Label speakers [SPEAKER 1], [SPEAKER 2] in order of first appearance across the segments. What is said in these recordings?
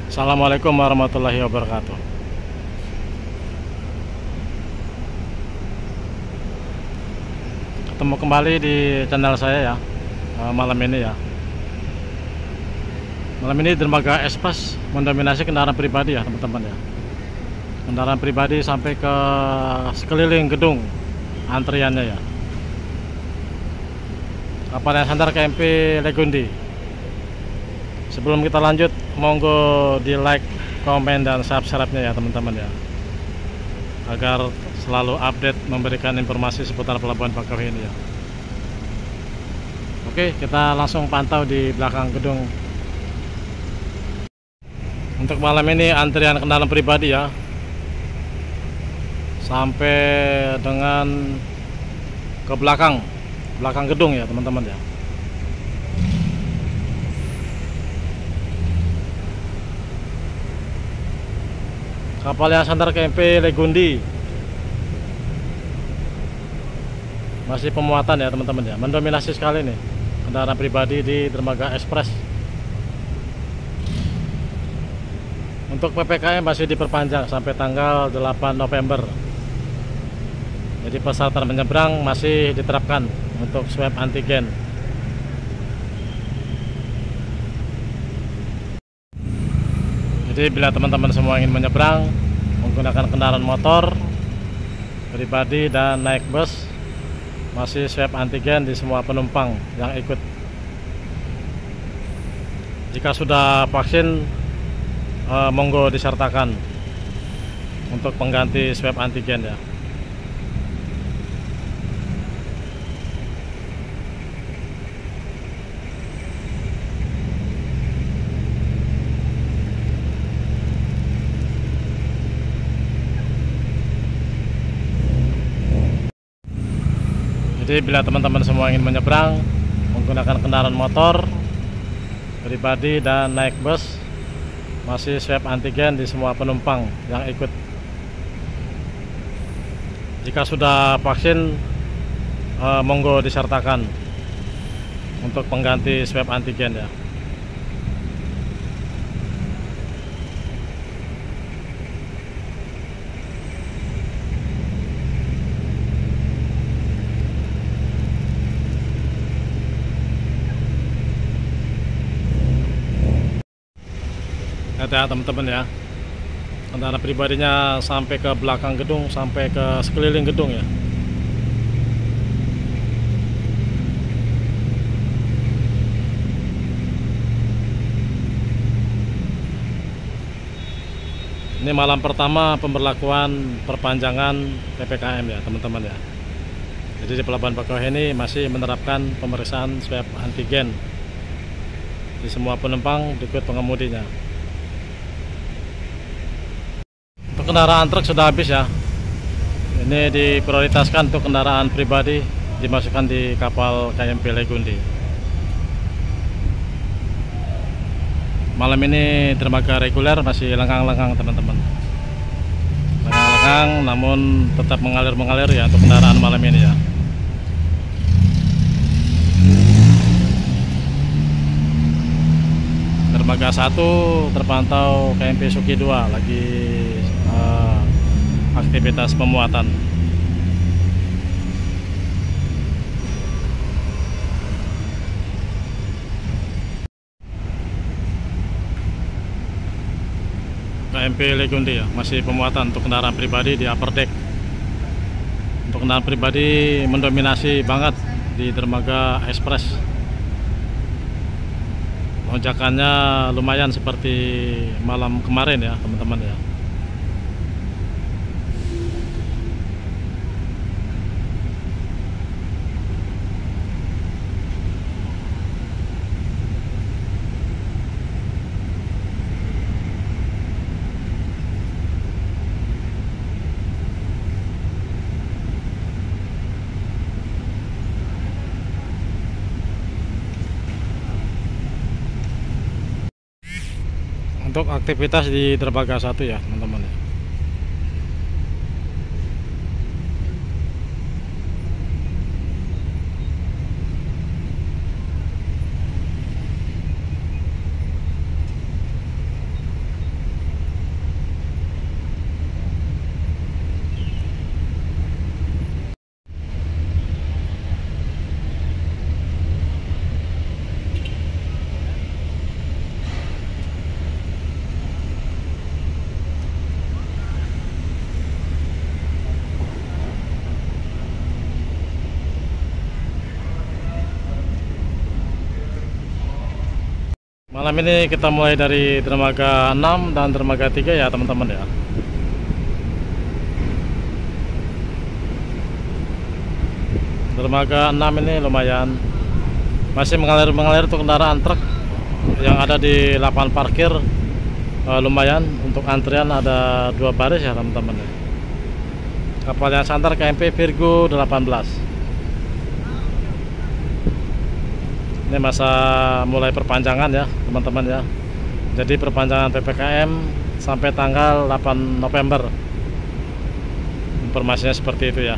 [SPEAKER 1] Assalamualaikum warahmatullahi wabarakatuh. Ketemu kembali di channel saya ya, malam ini ya. Malam ini dermaga Express mendominasi kendaraan pribadi ya teman-teman ya. Kendaraan pribadi sampai ke sekeliling gedung antriannya ya. Kapal yang sandar KMP Legundi. Sebelum kita lanjut, monggo di like, komen, dan subscribe-nya ya teman-teman ya, agar selalu update memberikan informasi seputar Pelabuhan Bakauheni ya. Oke, kita langsung pantau di belakang gedung. Untuk malam ini antrian kendaraan pribadi ya, sampai dengan ke belakang gedung ya teman-teman ya. Kapal yang sandar KMP Legundi masih pemuatan ya teman-teman ya, mendominasi sekali nih kendaraan pribadi di dermaga Express. Untuk PPKM masih diperpanjang sampai tanggal 8 November. Jadi persyaratan menyeberang masih diterapkan untuk swab antigen. Jadi bila teman-teman semua ingin menyeberang menggunakan kendaraan motor pribadi dan naik bus, masih swab antigen di semua penumpang yang ikut. Jika sudah vaksin, monggo disertakan untuk pengganti swab antigen ya. Jadi bila teman-teman semua ingin menyeberang menggunakan kendaraan motor pribadi dan naik bus, masih swab antigen di semua penumpang yang ikut. Jika sudah vaksin, monggo disertakan untuk pengganti swab antigen ya. Ada teman-teman ya, kendaraan pribadinya sampai ke belakang gedung, sampai ke sekeliling gedung ya. Ini malam pertama pemberlakuan perpanjangan PPKM ya teman-teman ya. Jadi di Pelabuhan Bakauheni masih menerapkan pemeriksaan swab antigen di semua penumpang ikut pengemudinya. Kendaraan truk sudah habis ya. Ini diprioritaskan untuk kendaraan pribadi dimasukkan di kapal KMP Legundi. Malam ini dermaga reguler masih lengang-lengang teman-teman. Lengang-lengang namun tetap mengalir ya untuk kendaraan malam ini ya. Dermaga 1 terpantau KMP Suki 2 lagi aktivitas pemuatan. KMP Legundi ya, masih pemuatan untuk kendaraan pribadi di upper deck. Untuk kendaraan pribadi mendominasi banget di dermaga Express. Lonjakannya lumayan seperti malam kemarin ya teman-teman ya. Untuk aktivitas di dermaga 1 ya teman-teman ya. Malam ini kita mulai dari dermaga 6 dan dermaga 3 ya teman-teman ya. Dermaga 6 ini lumayan masih mengalir untuk kendaraan truk yang ada di lapangan parkir. Lumayan untuk antrian, ada 2 baris ya teman-teman ya. Kapal yang santar KMP Virgo 18. Ini masa mulai perpanjangan ya teman-teman ya. Jadi perpanjangan PPKM sampai tanggal 8 November. Informasinya seperti itu ya.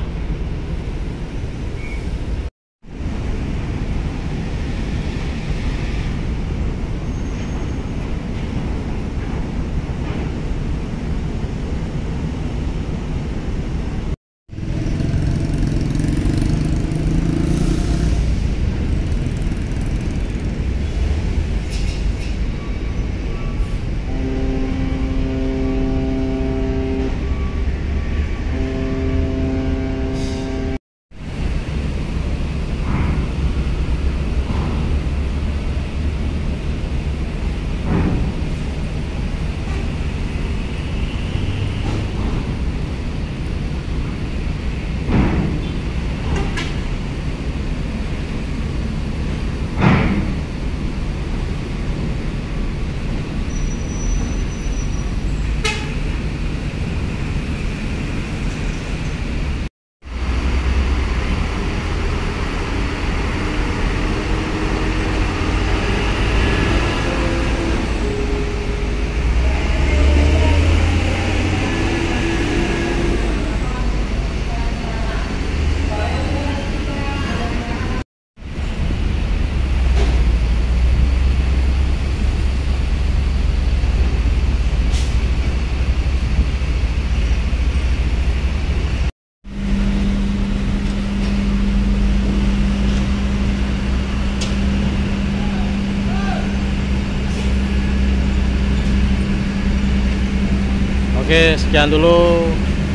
[SPEAKER 1] Oke, sekian dulu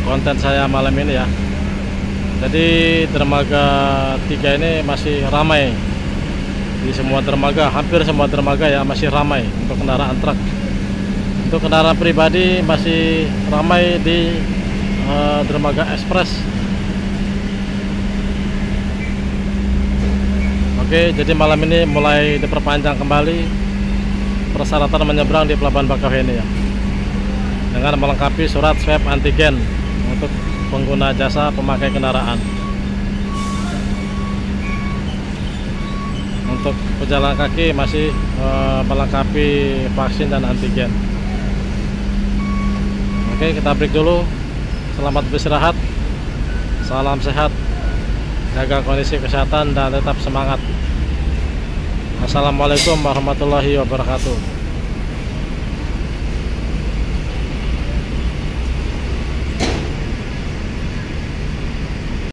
[SPEAKER 1] konten saya malam ini ya. Jadi dermaga 3 ini masih ramai. Di semua dermaga, hampir semua dermaga ya masih ramai untuk kendaraan truk. Untuk kendaraan pribadi masih ramai di dermaga ekspres. Oke, jadi malam ini mulai diperpanjang kembali persyaratan menyeberang di Pelabuhan Bakauheni ya, dengan melengkapi surat swab antigen untuk pengguna jasa pemakai kendaraan. Untuk pejalan kaki masih melengkapi vaksin dan antigen. Oke, kita break dulu. Selamat beristirahat, salam sehat, jaga kondisi kesehatan dan tetap semangat. Assalamualaikum warahmatullahi wabarakatuh.